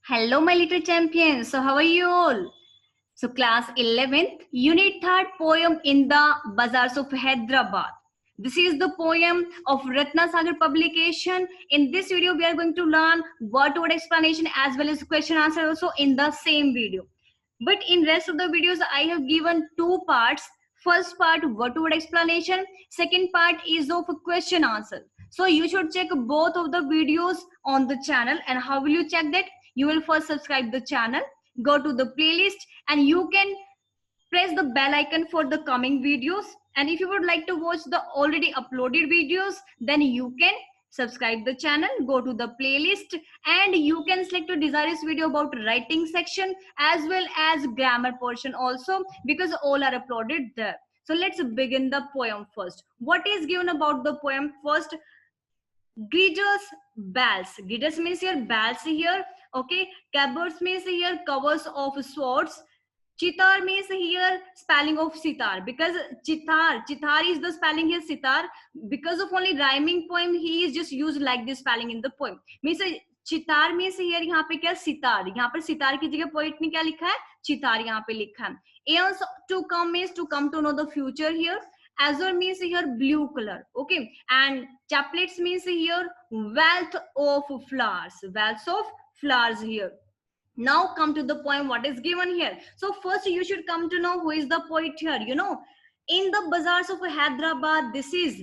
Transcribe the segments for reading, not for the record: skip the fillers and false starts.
Hello, my little champions. So, how are you all? So, class 11th, unit 3rd poem in the Bazaars of Hyderabad. This is the poem of Ratna Sagar publication. In this video, we are going to learn word-to-word explanation as well as question answer also in the same video. But in rest of the videos, I have given two parts. First part, word-to-word explanation. Second part is of question answer. So you should check both of the videos on the channel. And how will you check that? You will first subscribe the channel, go to the playlist, and you can press the bell icon for the coming videos. And if you would like to watch the already uploaded videos, then you can subscribe the channel, go to the playlist, and you can select a desirous video about writing section as well as grammar portion also, because all are uploaded there. So let's begin the poem first. What is given about the poem? First, Greeters bells. Greeters means here bells here. Okay. Cabbards means here covers of swords. Chitar means here spelling of sitar, because chitar is the spelling here sitar. Because of only rhyming poem, he is just used like this spelling in the poem. Means चितार means here यहाँ पे क्या सितार, यहाँ पर सितार की जगह poet ने क्या लिखा है, चितार यहाँ पे लिखा है. Eons to come means to come to know the future here. Azure means here blue color. Okay. And chaplets means here wealth of flowers. Wealth of flowers here. Now come to the poem what is given here. So first you should come to know who is the poet here. You know, in the bazaars of Hyderabad, this is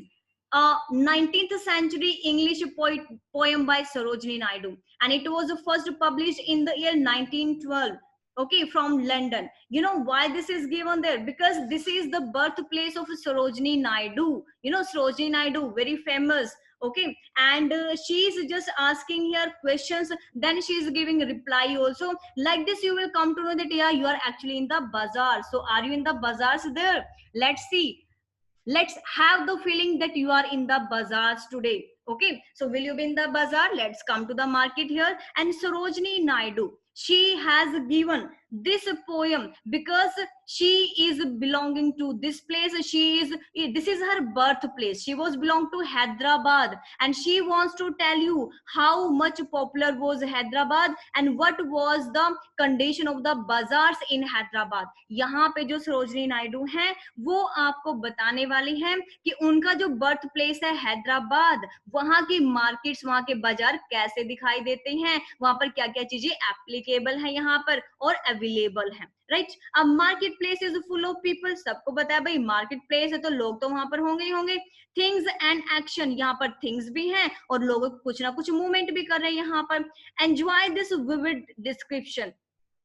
a 19th century English poem by Sarojini Naidu, and it was first published in the year 1912. Okay, from London. You know why this is given there? Because this is the birthplace of Sarojini Naidu. You know, Sarojini Naidu, very famous. Okay, and she is just asking here questions, then she is giving reply also. Like this you will come to know that yeah, you are actually in the bazaar. So are you in the bazaars there? Let's see. Let's have the feeling that you are in the bazaars today. Okay, so will you be in the bazaar? Let's come to the market here. And Sarojini Naidu, she has given this poem because she is belonging to this place. This is her birthplace. She was belong to Hyderabad, and she wants to tell you how much popular was Hyderabad and what was the condition of the bazaars in Hyderabad. यहाँ पे जो सरोजनी नायडू हैं वो आपको बताने वाली हैं कि उनका जो बर्थ प्लेस है हैदराबाद, वहां की मार्केट्स, वहां के बाजार कैसे दिखाई देते हैं, वहां पर क्या क्या चीजें एप्लीकेबल है यहाँ पर और अवेलेबल है. राइट. अब market place is full of people. सबको पता है भाई मार्केट प्लेस है तो लोग तो वहां पर होंगे ही होंगे. थिंग्स एंड एक्शन, यहाँ पर थिंग्स भी हैं और लोग कुछ ना कुछ मूवमेंट भी कर रहे हैं यहाँ पर. एंजॉय दिस विविड डिस्क्रिप्शन,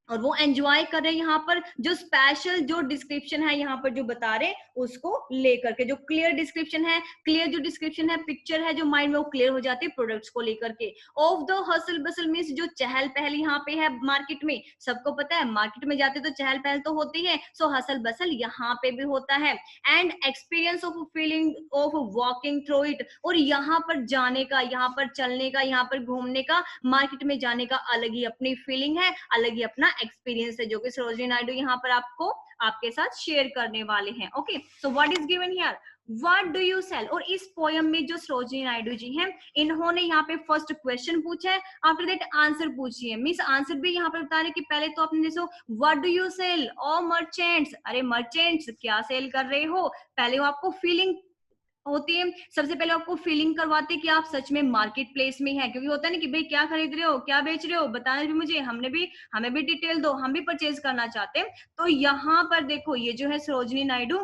और वो एंजॉय कर रहे हैं यहाँ पर जो स्पेशल जो डिस्क्रिप्शन है यहाँ पर जो बता रहे उसको लेकर के, जो क्लियर डिस्क्रिप्शन है, क्लियर जो डिस्क्रिप्शन है, पिक्चर है जो माइंड में वो क्लियर हो जाती है प्रोडक्ट्स को लेकर के. Of the hustle bustle means जो चहल पहल यहाँ पे है मार्केट में. सबको पता है मार्केट में जाते तो चहल पहल तो होती है, सो हसल बसल यहाँ पे भी होता है. And experience of feeling of walking through it, और यहाँ पर जाने का, यहाँ पर चलने का, यहाँ पर घूमने का, मार्केट में जाने का अलग ही अपनी फीलिंग है, अलग ही अपना एक्सपीरियंस है जो कि सरोजनी नायडू यहाँ पर आपको आपके साथ शेयर करने वाले हैं. Okay, so what is given here, what do you sell. और इस पोयम में जो सरोजनी नायडू जी हैं इन्होंने यहाँ पे फर्स्ट क्वेश्चन पूछा है, आफ्टर दैट आंसर पूछिए. मींस आंसर भी यहाँ पर बता रहे कि पहले तो आपने देखो what do you sell, O merchants. अरे मर्चेंट्स क्या सेल कर रहे हो, पहले वो आपको फीलिंग होती है, सबसे पहले आपको फीलिंग करवाते हैं कि आप सच में मार्केट प्लेस में है. क्योंकि होता है ना कि भाई क्या खरीद रहे हो, क्या बेच रहे हो, बताना भी मुझे, हमें भी डिटेल दो, हम भी परचेज करना चाहते हैं. तो यहाँ पर देखो ये जो है सरोजनी नायडू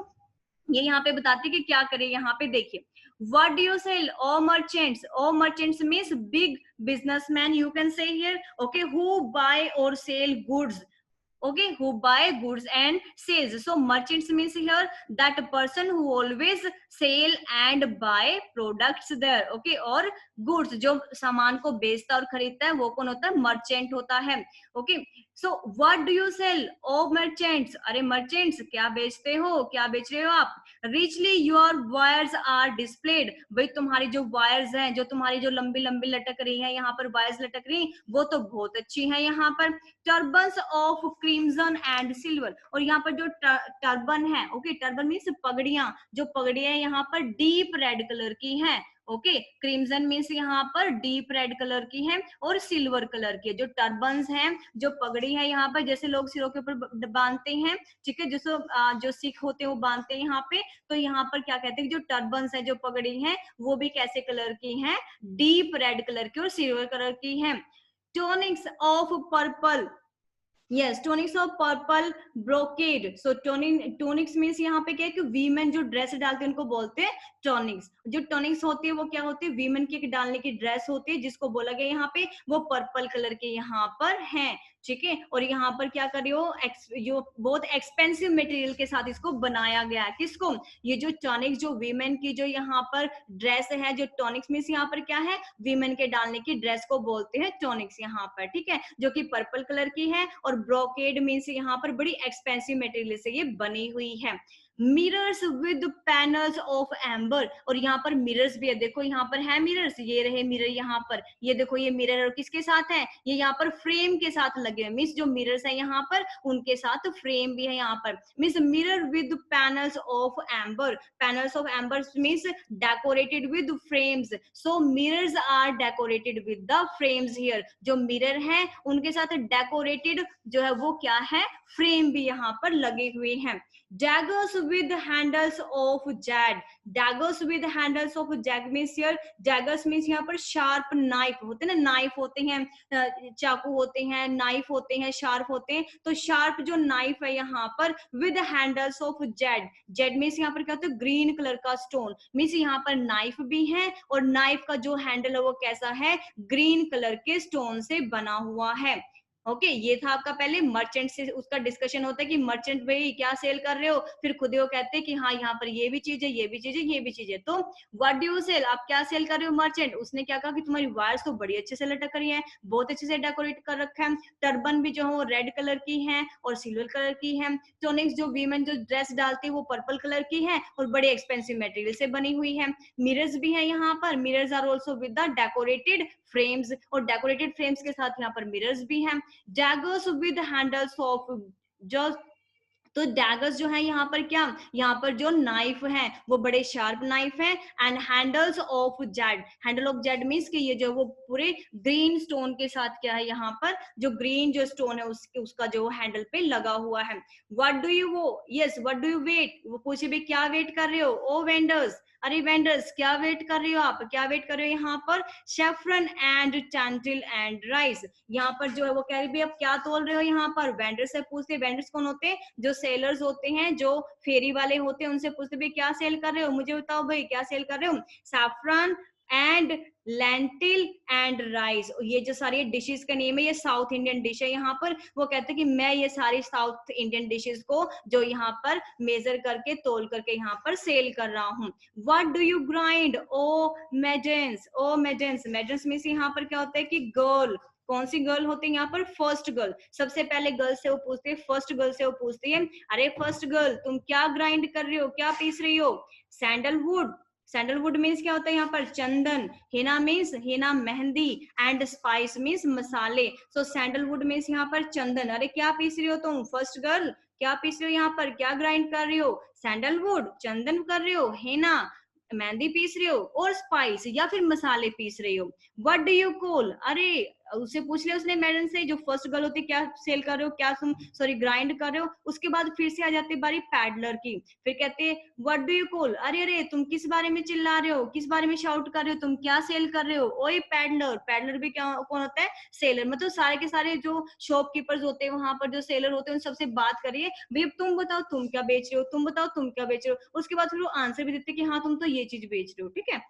ये यहाँ पे बताते कि क्या करे. यहाँ पे देखिए what do you sell, all merchants. All merchants means big businessman you can say here. Okay, who buy or sell goods. Okay, who buy goods and sales. So merchants means here that person who always sell and buy products there. Okay, और goods जो सामान को बेचता और खरीदता है वो कौन होता है, मर्चेंट होता है. Okay, so what do you sell, oh merchants. अरे merchants क्या बेचते हो, क्या बेच रहे हो आप. Richly your wires are displayed. भाई तुम्हारी जो वायर्स हैं, जो तुम्हारी जो लंबी लंबी लटक रही है यहाँ पर वायर्स लटक रही वो तो बहुत अच्छी है यहाँ पर. टर्बन्स ऑफ क्रीमसन एंड सिल्वर, और यहाँ पर जो टर्बन है, ओके, टर्बन मीन्स पगड़ियां, जो पगड़ियां यहाँ पर डीप रेड कलर की हैं. ओके, क्रिम्सन मीन्स यहाँ पर डीप रेड कलर की है और सिल्वर कलर की है। जो टर्बन्स हैं, जो पगड़ी है यहाँ पर जैसे लोग सिरों के ऊपर बांधते हैं, ठीक है, जो सिख होते हैं वो बांधते हैं यहाँ पे, तो यहाँ पर क्या कहते हैं, जो टर्बन्स है, जो पगड़ी है, वो भी कैसे कलर की है, डीप रेड कलर की और सिल्वर कलर की है। Tunics of purple, yes, tunics of purple brocade. So tunics means यहाँ पे क्या है कि वीमेन जो ड्रेस डालते हैं उनको बोलते हैं टोनिक्स। जो टोनिक्स होती है वो क्या होती है, वीमेन की डालने की ड्रेस होती है, जिसको बोला गया यहाँ पे वो पर्पल कलर के यहाँ पर है, ठीक है। और यहाँ पर क्या कर रही हो, जो बहुत एक्सपेंसिव मटेरियल के साथ इसको बनाया गया है, किसको, ये जो टॉनिक्स, जो वीमेन की जो यहाँ पर ड्रेस है, जो टॉनिक्स मीन्स यहाँ पर क्या है, वीमेन के डालने की ड्रेस को बोलते हैं टॉनिक्स यहाँ पर, ठीक है, जो कि पर्पल कलर की है। और ब्रोकेड मीन्स यहाँ पर बड़ी एक्सपेंसिव मटेरियल से ये बनी हुई है। Mirrors with panels of amber, और यहाँ पर मिरर्स भी है, देखो यहाँ पर है मिरर्स, ये रहे मिरर यहाँ पर, ये देखो ये मिरर और किसके साथ है, ये यहाँ पर फ्रेम के साथ लगे हुए, मीन्स जो मिरर्स है यहाँ पर उनके साथ फ्रेम भी है यहाँ पर, means mirror with panels of amber. Panels of amber means decorated with frames, so mirrors are decorated with the frames here. जो मिरर है उनके साथ डेकोरेटेड जो है वो क्या है, फ्रेम भी यहाँ पर लगे हुए हैं। daggers with handles of jade, daggers with handles of jade means here, daggers means यहाँ पर sharp knife होते हैं ना, knife होते हैं, चाकू होते हैं, knife होते हैं, sharp होते हैं, तो sharp जो knife है यहाँ पर with handles of jade, jade means यहाँ पर क्या होता है, green कलर का stone, means यहाँ पर knife भी है और knife का जो handle है वो कैसा है, green कलर के stone से बना हुआ है। ओके ये था आपका पहले मर्चेंट से उसका डिस्कशन होता है कि मर्चेंट भाई क्या सेल कर रहे हो, फिर खुद वो कहते हैं कि हाँ यहाँ पर ये भी चीज है, ये भी चीज है, ये भी चीज है। तो व्हाट डू यू सेल, आप क्या सेल कर रहे हो मर्चेंट। उसने क्या कहा कि तुम्हारी वायर्स तो बड़ी अच्छे से लटक रही है, बहुत अच्छे से डेकोरेट कर रखा है, टर्बन भी जो है वो रेड कलर की है और सिल्वर कलर की है, टोनिक्स जो वीमेन जो ड्रेस डालती है वो पर्पल कलर की है और बड़े एक्सपेंसिव मटेरियल से बनी हुई है। मिरर्स भी है यहाँ पर, mirrors are also with the decorated frames, और डेकोरेटेड फ्रेम्स के साथ यहाँ पर मिरर्स भी हैं। daggers with handles of जो, तो डैगर्स जो है यहाँ पर क्या, यहाँ पर जो नाइफ है वो बड़े शार्प नाइफ है। And handles of Z, handle of Z means कि ये जो वो पूरे ग्रीन स्टोन के साथ क्या है, यहाँ पर जो ग्रीन जो स्टोन है उसका जो हैंडल पे लगा हुआ है। व्हाट डू यू वो, yes what do you weigh, वो पूछे भी क्या वेट कर रहे हो, ओ वेंडर्स, अरे वेंडर्स क्या वेट कर रहे हो आप, क्या वेट कर रहे हो यहाँ पर, सेफ्रन एंड टैंटिल एंड राइस। यहाँ पर जो है वो कह रही भी आप क्या तोल रहे हो यहाँ पर, वेंडर से पूछते, वेंडर्स कौन होते हैं, जो सेलर्स होते हैं, जो फेरी वाले होते हैं, उनसे पूछते भाई क्या सेल कर रहे हो, मुझे बताओ भाई क्या सेल कर रहे हो। Saffron and lentil and rice, ये जो सारी डिशेस का नेम है, ये साउथ इंडियन डिश है यहाँ पर। वो कहते हैं कि मैं ये सारी साउथ इंडियन डिशेस को जो यहाँ पर मेजर करके तोल करके यहाँ पर सेल कर रहा हूँ। What do you grind, O maidens, O maidens, maidens means यहाँ पर क्या होता है कि गर्ल, कौन सी गर्ल होती है यहाँ पर, फर्स्ट गर्ल। सबसे पहले गर्ल से वो पूछते हैं, फर्स्ट गर्ल से वो पूछती है, अरे फर्स्ट गर्ल तुम क्या ग्राइंड कर रही हो, क्या पीस रही हो। सैंडलवुड, सैंडलवुड मीन्स क्या होता है यहाँ पर, चंदन। हेना मीन्स हेना मेहंदी, एंड स्पाइस मीन्स मसाले। सो सैंडलवुड मीन्स यहाँ पर चंदन। अरे क्या पीस रही हो तुम फर्स्ट गर्ल, क्या पीस रही हो यहाँ पर, क्या ग्राइंड कर रही हो, सैंडलवुड चंदन कर रही हो, हेना मेहंदी पीस रही हो, और स्पाइस या फिर मसाले पीस रही हो। व्हाट डू यू कॉल, अरे उससे पूछ लिया उसने मैडम से, जो फर्स्ट गर्ल होती है, क्या सेल कर रहे हो, क्या तुम सॉरी ग्राइंड कर रहे हो। उसके बाद फिर से आ जाती है बारी पैडलर की, फिर कहते हैं व्हाट डू यू कॉल, अरे अरे तुम किस बारे में चिल्ला रहे हो, किस बारे में शाउट कर रहे हो, तुम क्या सेल कर रहे हो, ओए पैडलर। पैडलर भी क्या कौन होता है, सेलर। मतलब सारे के सारे जो शॉपकीपर्स होते हैं वहां पर जो सेलर होते हैं उन सबसे बात करिए, भाई तुम बताओ तुम क्या बेच रहे हो, तुम बताओ तुम क्या बेच रहे हो। उसके बाद फिर वो आंसर भी देते कि हाँ तुम तो ये चीज बेच रहे हो, ठीक है।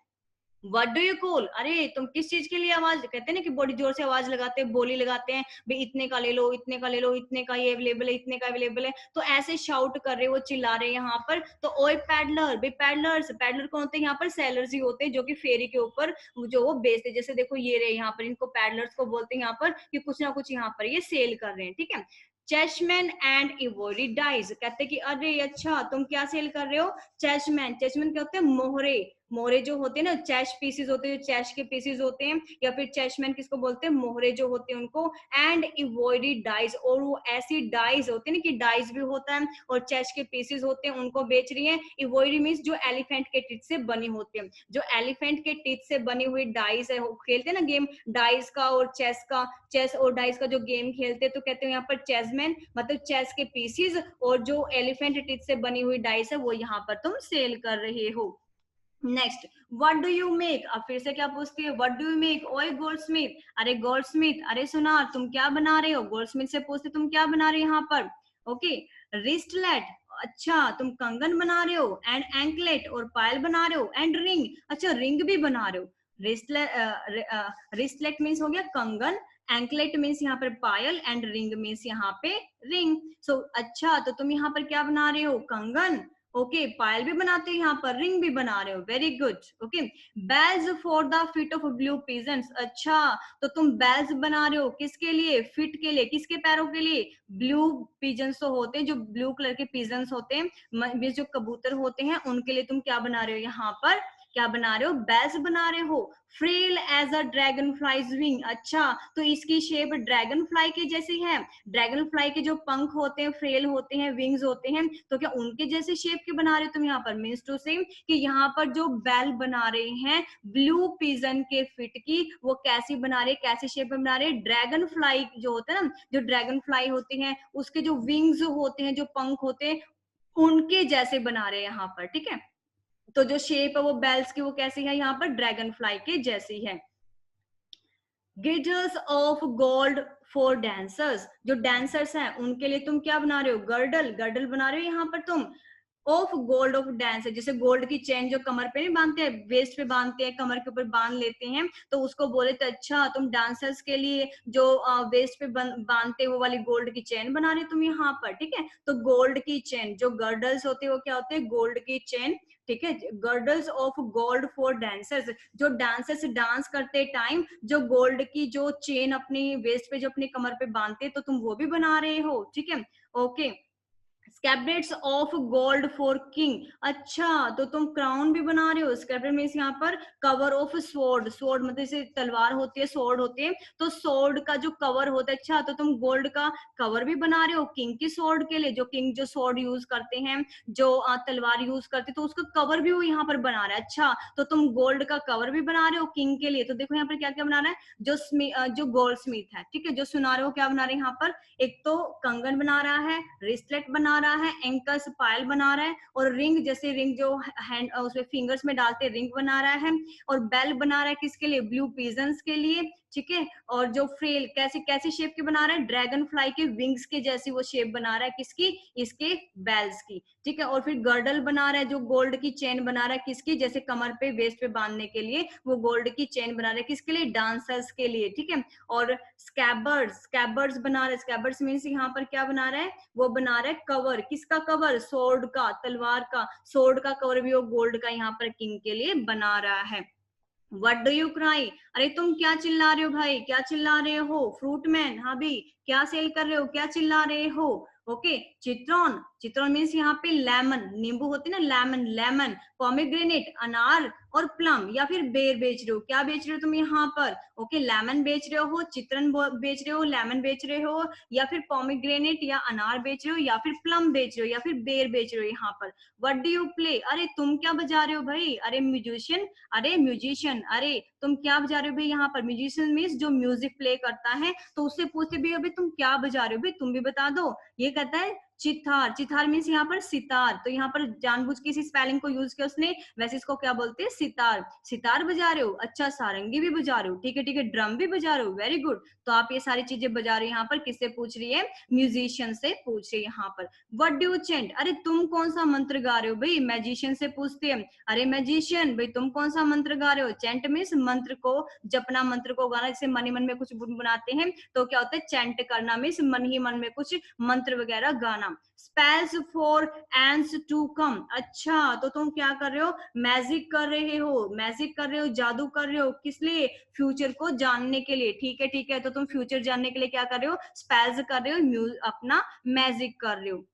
व्हाट डू यू कॉल, अरे तुम किस चीज के लिए आवाज, कहते हैं ना कि बड़ी जोर से आवाज लगाते हैं, बोली लगाते हैं, भाई इतने का ले लो, इतने का ले लो, इतने का ये अवेलेबल है, इतने का अवेलेबल है। तो ऐसे शाउट कर रहे, वो चिल्ला रहे यहाँ पर। तो ओए पैडलर, भाई पैडलर्स, पैडलर कौन होते हैं यहाँ पर, सेलर्स ही होते हैं जो कि फेरी के ऊपर जो वो बेचते, जैसे देखो ये रहे यहाँ पर, इनको पैडलर्स को बोलते हैं यहाँ पर कि कुछ ना कुछ यहाँ पर ये सेल कर रहे हैं, ठीक है। चेस्टमैन एंड इवोरी डाइज, कहते कि अरे अच्छा तुम क्या सेल कर रहे हो, चेस्टमैन, चेस्टमैन क्या होते हैं, मोहरे, मोहरे जो होते हैं ना, चेस पीसेस होते हैं, जो चेस के पीसेस होते हैं, या फिर चेसमैन किसको बोलते हैं, मोहरे जो होते हैं उनको। एंड इवोइडी डाइज, और वो ऐसी डाइज होते हैं ना कि डाइज भी होता है और चेस के पीसेस होते हैं, उनको बेच रही है। इवोइडी मीन्स जो एलिफेंट के टीथ से बनी होती है, जो एलिफेंट के टीथ से बनी हुई डाइस है, खेलते हैं ना गेम डाइस का और चेस का, चेस और डाइस का जो गेम खेलते हैं, तो कहते हैं यहाँ पर चेसमैन, मतलब चेस के पीसेस और जो एलिफेंट टीथ से बनी हुई डाइस है वो यहाँ पर तुम सेल कर रहे हो। Next, what do you make, अब फिर से क्या पूछती है, व्हाट डू यू मेक, ओए गोल्डस्मिथ, अरे गोल्डस्मिथ, अरे सुनार तुम क्या बना रहे हो, गोल्डस्मिथ से पूछते तुम क्या बना रहे हो यहाँ पर। ओके, रिस्टलेट, अच्छा तुम कंगन बना रहे हो, एंड एंकलेट, और पायल बना रहे हो, एंड रिंग, अच्छा रिंग भी बना रहे हो। रिस्टलेट मीन्स हो गया कंगन, एंकलेट मीन्स यहाँ पर पायल, एंड रिंग मीन्स यहाँ पे रिंग। सो अच्छा, तो तुम यहाँ पर क्या बना रहे हो, कंगन, ओके, पायल भी बनाते हो, यहाँ पर रिंग भी बना रहे हो, very good. Okay, bells for the feet of blue pigeons, अच्छा तो तुम बेल्स बना रहे हो किसके लिए, फिट के लिए, किसके पैरों के लिए, ब्लू पीजेंट्स तो होते हैं, जो ब्लू कलर के पीजेंट्स होते हैं, जो कबूतर होते हैं, उनके लिए तुम क्या बना रहे हो, यहाँ पर क्या बना रहे हो, बेल्स बना रहे हो। Frail as a dragonfly's wing, अच्छा तो इसकी शेप ड्रैगन फ्लाई के जैसी है, ड्रैगन फ्लाई के जो पंख होते हैं, फ्रेल होते हैं, विंग्स होते हैं, तो क्या उनके जैसे शेप के बना रहे हो तुम यहाँ पर, मीन्स टू से कि यहाँ पर जो बेल बना रहे हैं ब्लू पिजन के फिट की, वो कैसी बना रहे, कैसी शेप में बना रहे, ड्रैगन फ्लाई जो होता है ना, जो ड्रैगन फ्लाई होती है उसके जो विंग्स होते हैं, जो पंख होते हैं, उनके जैसे बना रहे हैं यहाँ पर, ठीक है। तो जो शेप है वो बेल्स की वो कैसी है, यहाँ पर ड्रैगन फ्लाई के जैसी है। गिर्डल्स ऑफ गोल्ड फॉर डांसर्स, जो डांसर्स हैं उनके लिए तुम क्या बना रहे हो, गर्डल, गर्डल बना रहे हो यहाँ पर तुम। ऑफ गोल्ड ऑफ डांस, जैसे गोल्ड की चेन जो कमर पे नहीं बांधते हैं, वेस्ट पे बांधते हैं, कमर के ऊपर बांध लेते हैं, तो उसको बोले तो अच्छा तुम डांसर्स के लिए जो वेस्ट पे बांधते हो वाली गोल्ड की चेन बना रहे हो तुम यहाँ पर, ठीक है। तो गोल्ड की चेन, जो गर्डल्स होते हैं वो क्या होते हैं, गोल्ड की चेन, ठीक है। Girdles of gold for dancers, जो डांसर्स डांस करते टाइम जो गोल्ड की जो चेन अपनी वेस्ट पे, जो अपनी कमर पे बांधते, तो तुम वो भी बना रहे हो, ठीक है। Okay, scabbards of gold for king, अच्छा तो तुम क्राउन भी बना रहे हो। स्कैब्रेट मीन्स यहाँ पर कवर ऑफ स्वॉर्ड, स्वॉर्ड मतलब जैसे तलवार होती है, स्वॉर्ड होती है, तो स्वॉर्ड का जो कवर होता है, अच्छा तो तुम गोल्ड का कवर भी बना रहे हो किंग की स्वॉर्ड के लिए, जो किंग जो स्वॉर्ड यूज करते हैं, जो तलवार यूज करते हैं, तो उसका कवर भी वो यहाँ पर बना रहा है। अच्छा तो तुम गोल्ड का कवर भी बना रहे हो किंग के लिए। तो देखो यहाँ पर क्या क्या बना रहा है, जो गोल्ड स्मिथ है, ठीक है, जो सुना रहे हो क्या बना रहे हैं यहाँ पर, एक तो कंगन बना रहा है, रिस्टलेट बना रहा है, एंकल्स पायल बना रहा है, और रिंग जैसे रिंग जो हैंड उसमें फिंगर्स में डालते रिंग बना रहा है, और बेल बना रहा है किसके लिए, ब्लू पीजन्स के लिए, ठीक है। और जो फ्रेल कैसी कैसी शेप की बना रहा है, ड्रैगन फ्लाई के विंग्स के जैसी वो शेप बना रहा है, किसकी, इसके बेल्स की, ठीक है। और फिर गर्डल बना रहा है, जो गोल्ड की चेन बना रहा है, किसकी, जैसे कमर पे वेस्ट पे बांधने के लिए वो गोल्ड की चेन बना रहा है, किसके लिए, डांसर्स के लिए, ठीक है। और स्कैबर्ड्स, स्कैबर्ड्स बना रहा है, स्कैबर्ड्स मीन्स यहाँ पर क्या बना रहा है, वो बना रहा है कवर, किसका कवर, सोर्ड का, तलवार का, सोर्ड का कवर भी वो गोल्ड का यहाँ पर किंग के लिए बना रहा है। व्हाट डू यू क्राई, अरे तुम क्या चिल्ला रहे हो भाई, क्या चिल्ला रहे हो, फ्रूटमैन, हाँ भी क्या सेल कर रहे हो, क्या चिल्ला रहे हो। ओके, चित्रोन, चित्रोन मीन्स यहाँ पे लेमन, नींबू होती है ना, लेमन, लेमन, पोमेग्रेनेट अनार, और प्लम, या फिर बेर बेच रहे हो, क्या बेच रहे हो तुम यहाँ पर, ओके, लेमन बेच रहे हो, चित्रन बेच रहे हो, लेमन बेच रहे हो, या फिर पोमेग्रेनेट या अनार बेच रहे हो, या फिर प्लम बेच रहे हो, या फिर बेर बेच रहे हो यहाँ पर। व्हाट डू यू प्ले, अरे तुम क्या बजा रहे हो भाई, अरे म्यूजिशियन, अरे म्यूजिशियन, अरे तुम क्या बजा रहे हो भाई यहाँ पर, म्यूजिशियन मीन्स जो म्यूजिक प्ले करता है, तो उससे पूछते भी अभी तुम क्या बजा रहे हो भाई, तुम भी बता दो। ये कहता है चिथार, चिथार मीन्स यहाँ पर सितार, तो यहाँ पर जानबूझ के इसी स्पेलिंग को यूज किया उसने, वैसे इसको क्या बोलते हैं, सितार, सितार बजा रहे हो, अच्छा सारंगी भी बजा रहे हो, ठीक है ठीक है, ड्रम भी बजा रहे हो, वेरी गुड। तो आप ये सारी चीजें बजा रहे हो यहाँ पर, किससे पूछ रही है, म्यूजिशियन से पूछ रही है यहाँ पर। व्हाट डू यू चेंट, अरे तुम कौन सा मंत्र गा रहे हो भाई, मैजिशियन से पूछते हैं, अरे मैजिशियन भाई तुम कौन सा मंत्र गा रहे हो, चेंट मीन्स मंत्र को जपना, मंत्र को गाना, जैसे मन ही मन में कुछ बुनबुनाते हैं, तो क्या होता है चैंट करना, मीन्स मन ही मन में कुछ मंत्र वगैरह गाना। Spells for ends to come, अच्छा तो तुम क्या कर रहे हो, मैजिक कर रहे हो, मैजिक कर रहे हो, जादू कर रहे हो, किस लिए, फ्यूचर को जानने के लिए, ठीक है ठीक है, तो तुम फ्यूचर जानने के लिए क्या कर रहे हो, स्पेल्स कर रहे हो, अपना मैजिक कर रहे हो।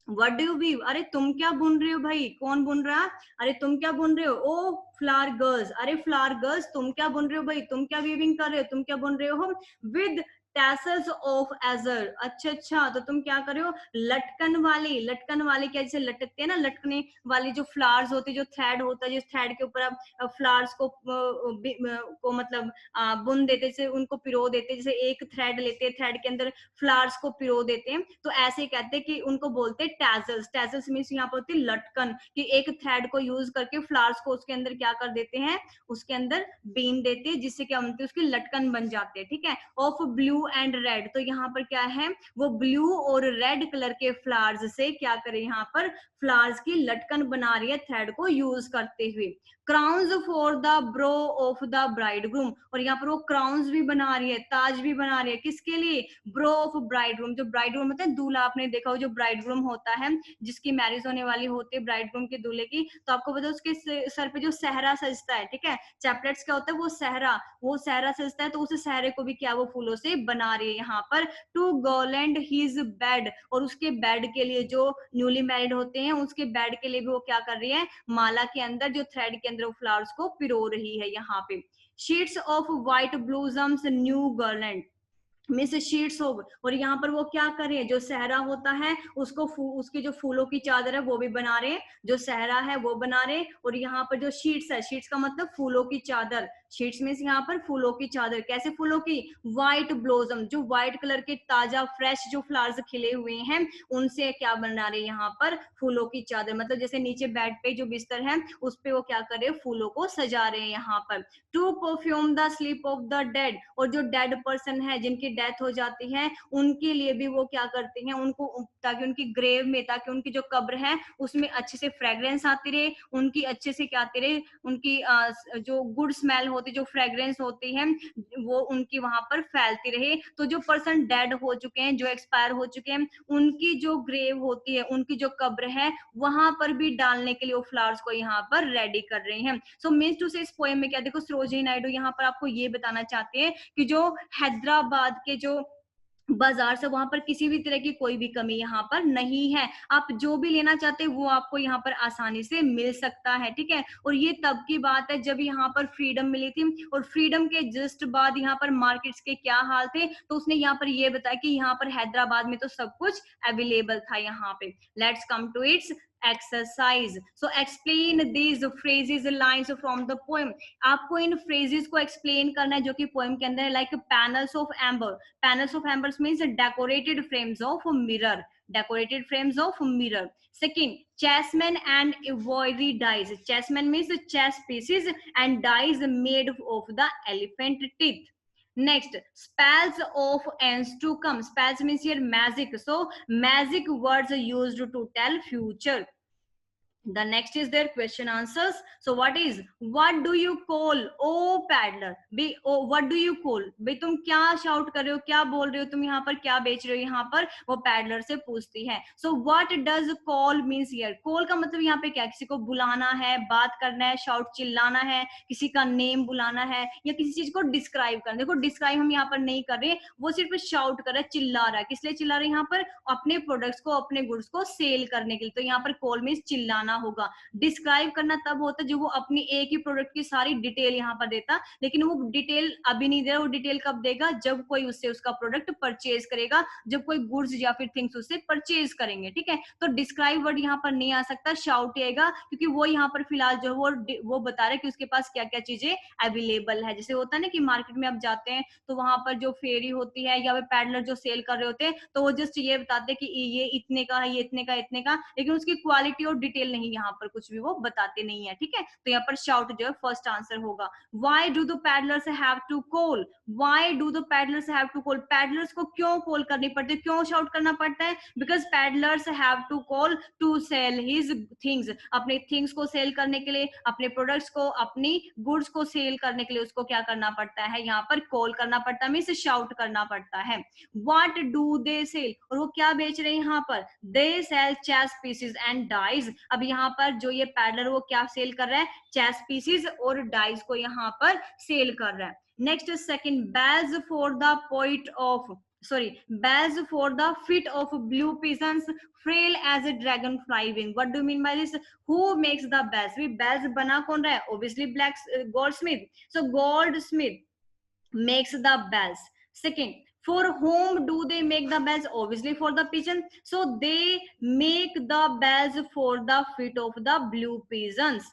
व्हाट डू यू वीव, अरे तुम क्या बुन रहे हो भाई, कौन बुन रहा है, अरे तुम क्या बुन रहे हो, ओ फ्लावर गर्ल्स, अरे फ्लावर गर्ल्स तुम क्या बुन रहे हो भाई, तुम क्या वीविंग कर रहे हो, तुम क्या बुन रहे हो, विद टैसल्स ऑफ एजर, अच्छा अच्छा, तो तुम क्या कर रहे हो, लटकन वाली, लटकन वाली क्या जैसे लटकते हैं ना, लटकने वाली जो फ्लावर्स होते हैं, जो थ्रेड होता है, जिस थ्रेड के ऊपर आप फ्लावर्स को मतलब बुन देते, जैसे उनको पिरो देते, जैसे एक थ्रेड लेते हैं, थ्रेड के अंदर फ्लावर्स को पिरो देते हैं, तो ऐसे कहते हैं कि उनको बोलते हैं टैजल्स, टैजल्स मीन्स यहाँ पर होती है लटकन, कि एक थ्रेड को यूज करके फ्लावर्स को उसके अंदर क्या कर देते हैं, उसके अंदर बीन देते हैं, जिससे क्या बनती है, उसकी लटकन बन जाते हैं, ठीक है। ऑफ ब्लू एंड रेड, तो यहाँ पर क्या है, वो ब्लू और रेड कलर के फ्लावर्स से क्या करे, यहाँ पर फ्लावर्स की लटकन बना रही है थ्रेड को यूज करते हुए। Crowns for the bro of the bridegroom, और यहाँ पर वो क्राउन्स भी बना रही है, ताज भी बना रही है, किसके लिए, ब्रो ऑफ ब्राइडग्रूम, जो ब्राइडग्रूम होता है दूल्हा, आपने देखा हो जो ब्राइडग्रूम होता है, जिसकी मैरिज होने वाली होती है ब्राइडग्रूम के दूल्हे की, तो आपको पता है उसके सर पे जो सहरा सजता है, ठीक है, चैपलेट्स क्या होता है, वो सहरा सजता है, तो उस सहरे को भी क्या वो फूलों से बना रही है यहाँ पर, टू गर्लैंड हिज बेड, और उसके बेड के लिए, जो न्यूली मैरिड होते हैं उसके बेड के लिए भी वो क्या कर रही है, माला के अंदर जो थ्रेड के अंदर वो फ्लावर्स को पिरो रही है यहाँ पे। Sheets of white blossoms new garland, मिस शीट्स हो, और यहाँ पर वो क्या कर रहे हैं, जो सहरा होता है उसको उसकी जो फूलों की चादर है वो भी बना रहे हैं, जो सहरा है वो बना रहे हैं, और यहाँ पर जो शीट्स है, शीट्स का मतलब फूलों की चादर, शीट्स मीन्स यहाँ पर फूलों की चादर, कैसे फूलों की, व्हाइट ब्लोजम, जो व्हाइट कलर के ताजा फ्रेश जो फ्लावर्स खिले हुए हैं उनसे क्या बना रहे हैं यहाँ पर, फूलों की चादर, मतलब जैसे नीचे बेड पे जो बिस्तर है उस पे वो क्या कर रहे हैं, फूलों को सजा रहे हैं यहाँ पर। To perfume the sleep of the dead, और जो डेड पर्सन है जिनकी डेथ हो जाती है उनके लिए भी वो क्या करते हैं, उनको ताकि उनकी ग्रेव में, ताकि उनकी जो कब्र है उसमें अच्छे से फ्रेग्रेंस आती रहे, उनकी अच्छे से क्या आती रहे, उनकी जो गुड स्मेल होती, जो फ्रेग्रेंस होती है वो उनकी वहां पर फैलती रहे। तो जो पर्सन डेड हो चुके हैं, जो एक्सपायर हो चुके हैं, उनकी जो ग्रेव होती है, उनकी जो कब्र है वहां पर भी डालने के लिए वो फ्लावर्स को यहाँ पर रेडी कर रहे हैं। सो मीन्स टू से इस पोएम में क्या, देखो सरोजिनी नायडू यहाँ पर आपको ये बताना चाहते हैं कि जो हैदराबाद के जो बाजार से, वहां पर किसी भी तरह की कोई भी कमी यहाँ पर नहीं है, आप जो भी लेना चाहते हैं वो आपको यहाँ पर आसानी से मिल सकता है, ठीक है। और ये तब की बात है जब यहाँ पर फ्रीडम मिली थी, और फ्रीडम के जस्ट बाद यहाँ पर मार्केट्स के क्या हाल थे, तो उसने यहाँ पर ये बताया कि यहाँ पर हैदराबाद में तो सब कुछ अवेलेबल था यहाँ पे। Let's come to its exercise, so explain these phrases lines from the poem, आपको इन फ्रेजेस को एक्सप्लेन करना है जो कि पोएम के अंदर है, like panels of amber, panels of embers means decorated frames of mirror, decorated frames of mirror. Second, chessmen and ivory dies, chessmen means chess pieces and dies made of the elephant teeth. Next, spells of ends to come, spells means here magic, so magic words used to tell future. The next is their question answers. So what do you call, O peddler बे, O what do you call, बे तुम क्या shout कर रहे हो, क्या बोल रहे हो, तुम यहाँ पर क्या बेच रहे हो, यहाँ पर वो पैडलर से पूछती है। So what does call means here, call का मतलब यहाँ पे क्या, किसी को बुलाना है, बात करना है, शाउट चिल्लाना है, किसी का नेम बुलाना है, या किसी चीज को डिस्क्राइब करना। देखो डिस्क्राइब हम यहाँ पर नहीं कर रहे, वो सिर्फ शाउट कर रहा है, चिल्ला रहा है, किस लिए चिल्ला रहा है, यहाँ पर अपने प्रोडक्ट्स को, अपने गुड्स को सेल करने के लिए, तो यहाँ पर कॉल मीन्स चिल्लाना होगा। डिस्क्राइब करना तब होता है जब वो अपनी एक ही प्रोडक्ट की सारी डिटेल यहाँ पर देता, लेकिन वो डिटेल अभी नहीं दे रहा, वो डिटेल कब देगा, जब कोई उससे उसका प्रोडक्ट परचेज करेगा, जब कोई गुड्स या फिर थिंग्स उससे परचेज करेंगे, ठीक है। तो डिस्क्राइब वर्ड यहाँ पर नहीं आ सकता, शाउट आएगा, क्योंकि वो यहाँ पर फिलहाल जो वो बता रहा है कि उसके पास क्या क्या चीजें अवेलेबल है। जैसे होता है ना कि मार्केट में आप जाते हैं तो वहां पर जो फेरी होती है या फिर पैडलर जो सेल कर रहे होते हैं, तो वो जस्ट ये बताते हैं कि ये इतने का है, ये इतने का, इतने का, लेकिन उसकी क्वालिटी और डिटेल नहीं, यहाँ पर कुछ भी वो बताते नहीं है, ठीक है। तो यहाँ पर शाउट जो है फर्स्ट आंसर होगा। Why do the peddlers have to call, why do the peddlers have to call, peddlers को क्यों कॉल करनी पड़ती है, क्यों शाउट करना पड़ता है, because peddlers have to call to sell his things, अपने थिंग्स को सेल करने के लिए, अपने प्रोडक्ट्स को, अपनी गुड्स को सेल करने के लिए उसको क्या करना पड़ता है, यहाँ पर कॉल करना पड़ता है, मीन्स शाउट करना पड़ता है। व्हाट डू दे सेल, और वो क्या बेच रहे हैं यहाँ पर, they sell chess pieces and dice. अब यहाँ पर जो ये पैडलर वो क्या सेल कर रहा है, चेस पीसेस और डाइज को यहाँ पर सेल कर रहा है। Next second, bells for the poet of, sorry, bells for the feet of blue pigeons, frail as a dragonfly wing. What do you mean by this? Who makes the bells? We bells bana kaun raha hai? Obviously black goldsmith. So goldsmith makes the bells. Second, for whom do they make the bells? Obviously for the pigeon. So they make the bells for the feet of the blue pigeons.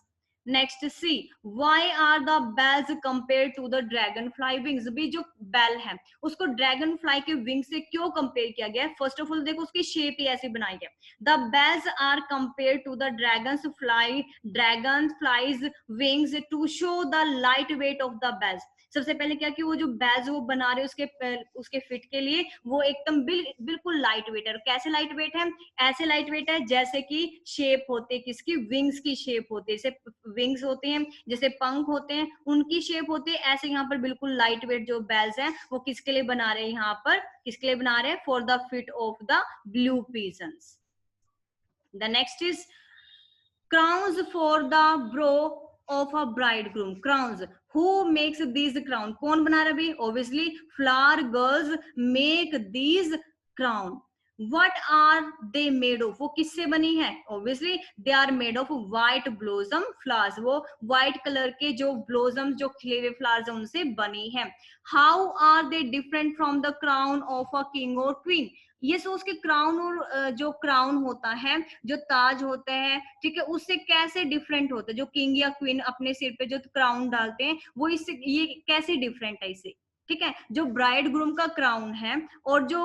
Next see, why are the bells compare to the dragonfly wings? भी जो bell है उसको dragon fly के wing से क्यों compare किया गया है? फर्स्ट ऑफ ऑल देखो उसकी शेप ही ऐसी बनाई है. The bells are compare to the dragonfly's wings to show the light weight of the bells. सबसे पहले क्या कि वो जो बेल्स वो बना रहे उसके फिट के लिए वो एकदम बिल्कुल लाइट वेट है. कैसे लाइट वेट है? ऐसे लाइट वेट है जैसे कि शेप होते किसकी, विंग्स की शेप होती है. जैसे विंग्स होते हैं, जैसे पंख होते हैं, उनकी शेप होती है ऐसे. यहाँ पर बिल्कुल लाइट वेट जो बेल्स हैं वो किसके लिए बना रहे हैं? यहाँ पर किसके लिए बना रहे हैं? For the feet of the blue pigeons. The next is crowns for the bro of a bridegroom. Crowns, who makes these crown? कौन बना रहा है? Obviously flower girls make these crown. What are they made of? वो किससे बनी है? Obviously they are made of white blossom flowers. वो white color के जो blossoms जो खिले हुए flowers हैं उनसे बनी है. How are they different from the crown of a king or queen? ये सोच के क्राउन और जो क्राउन होता है, जो ताज होता है, ठीक है, उससे कैसे डिफरेंट होता है? जो किंग या क्वीन अपने सिर पे जो क्राउन डालते हैं वो इससे ये कैसे डिफरेंट है इससे? ठीक है, जो ब्राइड ग्रूम का क्राउन है और जो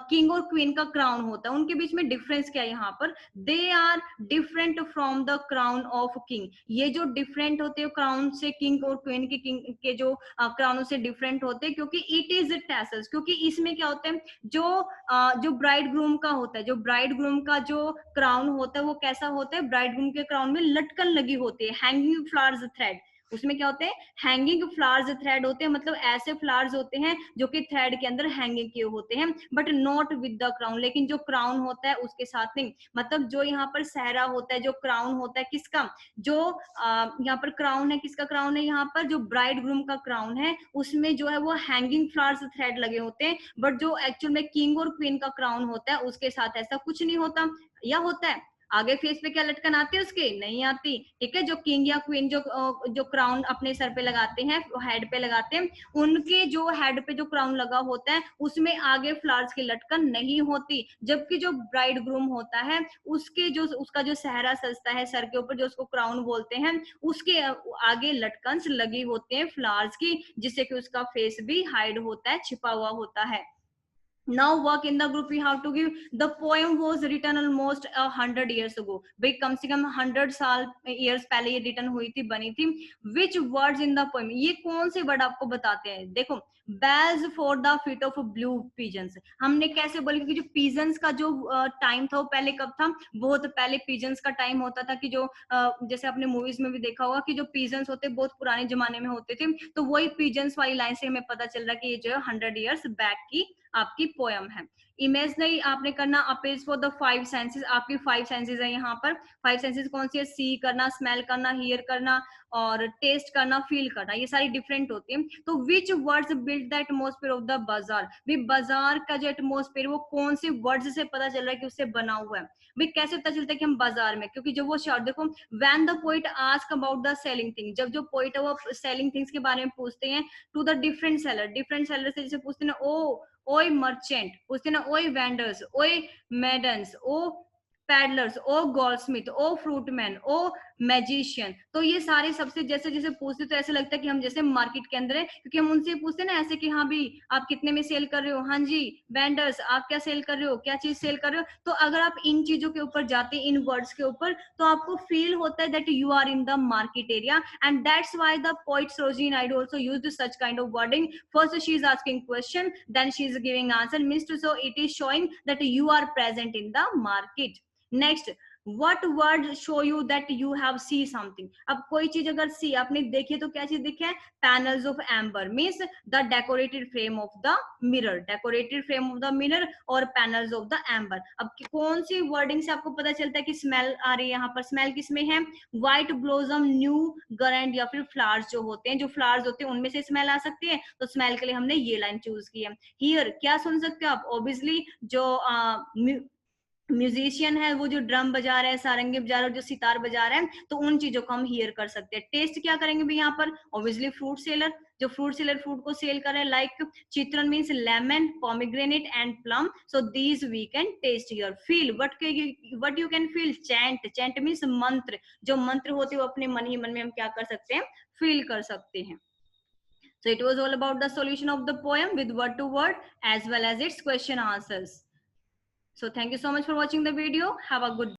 किंग और क्वीन का क्राउन होता है उनके बीच में डिफरेंस क्या है? यहाँ पर they are different from the crown of king. ये जो डिफरेंट होते हैं क्राउन से, किंग और क्वीन के किंग के जो क्राउन से डिफरेंट होते हैं क्योंकि इट इज टैसल्स. क्योंकि इसमें क्या होता है, जो ब्राइड ग्रूम का होता है, जो ब्राइड ग्रूम का जो क्राउन होता है वो कैसा होता है? ब्राइड ग्रूम के क्राउन में लटकन लगी होती है, हैंगिंग फ्लावर्स थ्रेड. उसमें क्या होते हैं? हैंगिंग फ्लावर्स थ्रेड होते हैं. मतलब ऐसे फ्लावर्स होते हैं जो कि थ्रेड के अंदर हैंगिंग किए होते हैं, but not with the crown. लेकिन जो क्राउन होता है उसके साथ नहीं. मतलब जो यहाँ पर सहरा होता है, जो क्राउन होता है किसका, जो यहाँ पर क्राउन है, किसका क्राउन है? यहाँ पर जो ब्राइड ग्रूम का क्राउन है उसमें जो है वो हैंगिंग फ्लावर्स थ्रेड लगे होते हैं. बट जो एक्चुअल में किंग और क्वीन का क्राउन होता है उसके साथ ऐसा कुछ नहीं होता. या होता है? आगे फेस पे क्या लटकन आती है उसके? नहीं आती. ठीक है, जो किंग या क्वीन जो क्राउन अपने सर पे लगाते हैं, हेड पे लगाते हैं, उनके जो हेड पे जो क्राउन लगा होता है उसमें आगे फ्लावर्स की लटकन नहीं होती. जबकि जो ब्राइड ग्रूम होता है उसका जो सहरा सजता है सर के ऊपर, जो उसको क्राउन बोलते हैं, उसके आगे लटकन लगी होती है फ्लावर्स की, जिससे कि उसका फेस भी हाइड होता है, छिपा हुआ होता है. Now work in the group we have to give. The poem was written almost 100 years ago. भाई कम से कम 100 साल years पहले ये written हुई थी, बनी थी. Which words in the poem? ये कौन से वर्ड आपको बताते हैं? देखो, bells for the feet of blue pigeons. हमने कैसे बोले? क्योंकि जो pigeons का जो टाइम था वो पहले कब था? बहुत पहले pigeons का टाइम होता था कि जो जैसे आपने मूवीज में भी देखा होगा कि जो pigeons होते बहुत पुराने जमाने में होते थे. तो वही pigeons वाली लाइन से हमें पता चल रहा है कि ये जो है 100 years बैक की आपकी पोयम है. इमेजनरी आपने करना अपेज फॉर द 5 सेंसेस. आपकी 5 सेंसेस है यहाँ पर. 5 सेंसेस कौन सी है? सी करना, स्मेल करना, हियर करना और टेस्ट करना, फील करना. ये सारी डिफरेंट होती है. तो विच words build the atmosphere of the बाजार? भी बाजार का जो एटमोस्फेयर वो कौन से वर्ड्स से पता चल रहा है कि उससे बना हुआ है? भी कैसे पता चलता है कि हम बाजार में? क्योंकि जब वो शब्द देखो, when the poet ask about the selling thing, जब जो पोइट है वो सेलिंग थिंग्स के बारे में पूछते हैं टू द डिफरेंट सेलर से जैसे पूछते हैं ओ ओए मर्चेंट, पूछते ना ओए वेंडर्स, ओए मैडन्स, ओ पैडलर्स, ओ गोल्डस्मिथ, ओ फ्रूटमैन, ओ मैजिशियन. तो ये सारे सबसे जैसे जैसे पूछते तो ऐसे लगता है कि हम जैसे मार्केट के अंदर है, क्योंकि हम उनसे पूछते ना ऐसे कि हाँ भी आप कितने में सेल कर रहे हो? हाँ जी. वेंडर्स, आप क्या सेल कर रहे हो? क्या चीज सेल कर रहे हो? तो अगर आप इन चीजों के ऊपर जाते हैं, इन वर्ड्स के ऊपर, तो आपको फील होता है that you are in the market area. And that's why the poet Sarojini Naidu also used such kind of wording. First she is asking question, then she is giving answer, means to so it is showing that you are present in the market. Next, What word show you that you have see something? अब कोई चीज अगर see आपने देखी तो क्या चीज दिखे? Panels of amber means the decorated frame of the mirror, decorated frame of the mirror और panels of the amber. अब कौन सी wording से आपको पता चलता है कि smell आ रही है? यहाँ पर smell किसमें है? White blossom, new garland या फिर flowers जो होते हैं, जो flowers होते हैं उनमें से smell आ सकती है, तो smell के लिए हमने ये line choose की है. Here क्या सुन सकते हो आप? Obviously जो म्यूजिशियन है वो जो ड्रम बजा रहा है, सारंगी बजा रहा है, जो सितार बजा रहा है, तो उन चीजों को हम हियर कर सकते हैं. टेस्ट क्या करेंगे भी यहाँ पर? ऑब्वियसली फ्रूट सेलर, जो फ्रूट सेलर फ्रूट को सेल कर रहे हैं, लाइक चित्रण means lemon, pomegranate and plum. So these we can taste here. Feel, what you can feel? Chant, chant means मंत्र, जो मंत्र होते हैं वो अपने मन ही मन में हम क्या कर सकते हैं? फील कर सकते हैं. So it was all about the solution of the poem with word to word as well as its question answers. So thank you so much for watching the video. Have a good day.